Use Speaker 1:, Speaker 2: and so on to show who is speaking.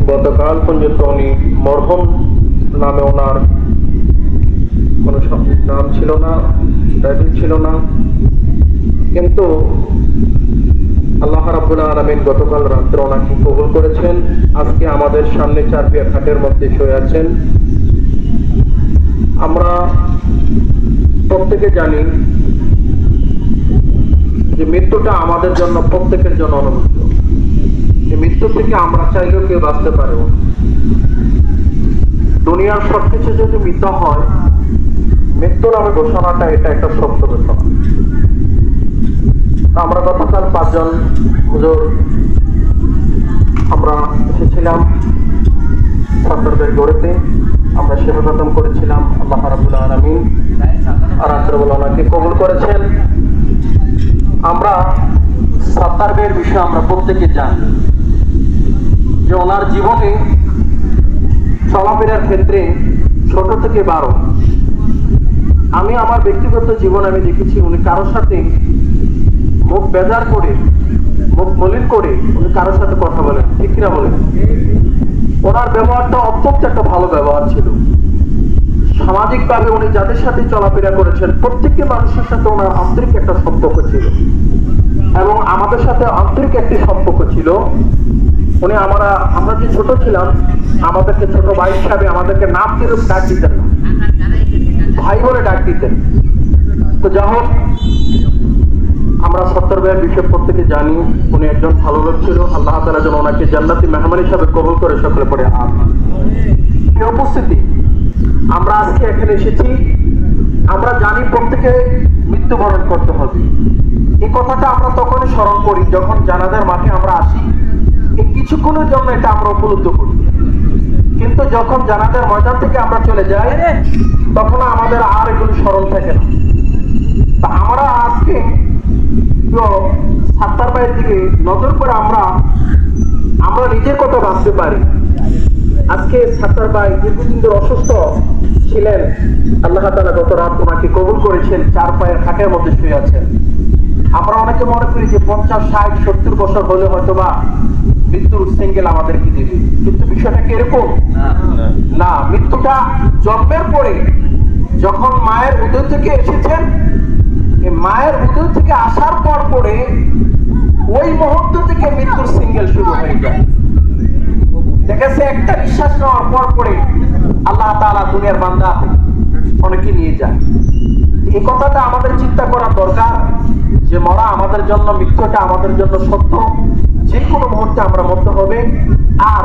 Speaker 1: গতকাল পর্যন্ত উনি মরহুম নামে ওনার কোনো নাম ছিল না, টাইটেল ছিল না, কিন্তু আল্লাহ রাব্বুল আলামিন গতকাল রাত্রে ওনাকে কবুল করেছেন। আজকে আমাদের সামনে চারপিয়া খাটের মধ্যে শুয়ে আছেন। আমরা প্রত্যেকে জানি যে মৃত্যুটা আমাদের জন্য, প্রত্যেকের জন্য অনুভূত। এই মৃত্যু থেকে আমরা চাইলেও কেউ বাঁচতে পারবো না। দুনিয়ার সবকিছু যদি মিথ্যা হয়, মৃত্যু নামে ঘোষণাটা এটা একটা সত্য ঘোষণা। আমরা গতকাল 5 জন হুজুর আমরা এসেছিলাম ছাত্রদের গড়েতে, আমরা সেবা খতম করেছিলাম। আল্লাহ রাব্বুল আলামিন আর রাত্রেবেলা ওনাকে কবুল করেছেন। আমরা সাত্তার ভাইয়ের বিষয়ে আমরা প্রত্যেকে জানি যে ওনার জীবনে চলাফেরার ক্ষেত্রে ছোট থেকে বড়, আমি আমার ব্যক্তিগত জীবনে আমি দেখেছি উনি কারোর সাথে মুখ বেজার করে, মুখ মলিন করে উনি কারোর সাথে কথা বলেন, ঠিক কিনা বলেন? ওনার ব্যবহারটা অত্যন্ত একটা ভালো ব্যবহার ছিল। সামাজিকভাবে উনি যাদের সাথে চলাফেরা করেছেন প্রত্যেকটি মানুষের সাথে ওনার আন্তরিক একটা সম্পর্ক ছিল, এবং আমাদের সাথে আন্তরিক একটি সম্পর্ক ছিল। উনি আমরা যে ছোট ছিলাম, আমাদেরকে ছোট ভাই হিসাবে আমাদেরকে নাম দিয়ে ডাক দিতেন না, ভাই বলে ডাক দিতেন। তো যা হোক, আমরা সত্তর ভাইয়ের বিষয়ে প্রত্যেকে জানি উনি একজন ভালো লোক ছিল। আল্লাহ তাআলা যেন ওনাকে জান্নাতি মেহমান হিসাবে কবুল করে সকলে পড়ে আমিন। এই উপস্থিতি, আমরা আজকে এখানে এসেছি, আমরা জানি প্রত্যেকে মৃত্যুবরণ করতে হবে। এই কথাটা আমরা তখনই স্মরণ করি যখন জানাজার মাঠে আমরা আসি, এই কিছুক্ষণের জন্য এটা আমরা উপলব্ধ করি। কিন্তু যখন জানাজার ময়দান থেকে আমরা চলে যাই, তখন আমাদের আর এগুলো স্মরণ থাকে না। তা আমরা আজকে সাত্তার ভাইয়ের দিকে নজর করে আমরা নিজের কথা ভাবতে পারি। আজকে সাত্তার ভাই দীর্ঘদিন ধরে অসুস্থ ছিলেন, আল্লাহ তাআলা গত রাত ওনাকে কবুল করেছেন, 4 পায়ের খাটের মধ্যে শুয়ে আছেন। আমরা অনেকে মনে করি যে 50, 60, 70 বছর হলে হয়তো বা মৃত্যুর সিঙ্গেল আমাদেরকে দেবে, কিন্তু বিষয়টা কি এরকম না। মৃত্যুটা জন্মের পরে, যখন মায়ের উদর থেকে এসেছেন, মায়ের উদর থেকে আসার পর পরে ওই মুহূর্ত থেকে মৃত্যুর সিঙ্গেল শুরু হয়ে যায়। দেখেছে একটা নিঃশ্বাস নেওয়ার পর পরে আল্লাহ তাআলা দুনিয়ার বান্দা অনেকে নিয়ে যায়। এই কথাটা আমাদের চিন্তা করা দরকার যে মরা আমাদের জন্য, মৃত্যুটা আমাদের জন্য সত্য। যে কোনো মুহূর্তে আমরা মরতে হবে। আর